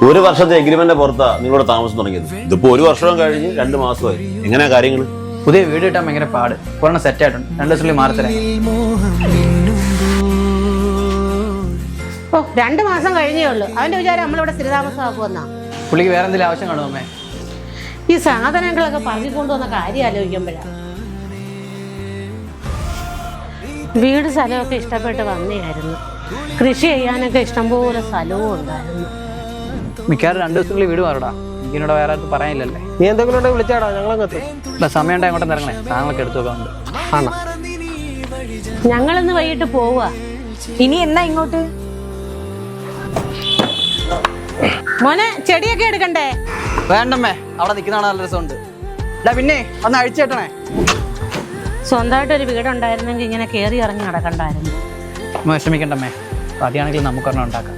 ഒരു വർഷത്തെ എഗ്രിമെന്റ് പുറത്താ നിങ്ങളോട് താമസം തുടങ്ങിയത്. ഇതിപ്പോ ഒരു വർഷവും കഴിഞ്ഞ് 2 മാസമായി. എങ്ങനെയാ കാര്യങ്ങൾ? പുതിയ വീട് കിട്ടാൻ ഭയങ്കര പാട്. ഒരെണ്ണം സെറ്റ് ആയിട്ടുണ്ട്. 2 ദിവസത്തിൽ മാറത്തരാം. ഓ 2 മാസം കഴിഞ്ഞേ ഉള്ളൂ. അവന്റെ വിചാരം നമ്മളിവിടെ സ്ഥിരതാമസമാക്കുമെന്നാ. പുള്ളിക്ക് വേറെ എന്തെങ്കിലും ആവശ്യം കാണുമോ അമ്മേ? ഈ സാധനങ്ങളൊക്കെ പറഞ്ഞുകൊണ്ടുവന്ന കാര്യം ആലോചിക്കുമ്പോഴാണ് വീട് സ്ഥലമൊക്കെ ഇഷ്ടപ്പെട്ട് വന്നെയായിരുന്നു. കൃഷി ചെയ്യാനൊക്കെ ഇഷ്ടംപോലെ സ്ഥലവും ഉണ്ടായിരുന്നു. മിക്കവാറും 2 ദിവസത്തിൽ വീട് മാറടാ. എനിക്കിവിടെ വേറെ ആർക്കും പറയാനില്ലല്ലേ. നീ എന്തെങ്കിലും ഉണ്ടെങ്കിൽ വിളിച്ചാടാ, ഞങ്ങളങ്ങെത്തും. ഇല്ല, സമയം ഉണ്ടായി അങ്ങോട്ട് ഇറങ്ങണേ. സാധനങ്ങളൊക്കെ എടുത്തു വെക്കാറുണ്ട്. ആണോ? ഞങ്ങളിന്ന് വൈകിട്ട് പോവുക. ഇനി എന്നാ ഇങ്ങോട്ട്? മോനെ ചെടിയൊക്കെ എടുക്കണ്ടേ? വേണ്ടമ്മേ, അവിടെ നിൽക്കുന്ന നല്ല രസമുണ്ട്. പിന്നെ ഒന്ന് അഴിച്ചേട്ടണേ. സ്വന്തമായിട്ടൊരു വീടുണ്ടായിരുന്നെങ്കിൽ ഇങ്ങനെ കയറി ഇറങ്ങി നടക്കണ്ടായിരുന്നു. വിഷമിക്കണ്ടമ്മേ. പാതിയാണെങ്കിൽ നമുക്കൊരെണ്ണം ഉണ്ടാക്കാം.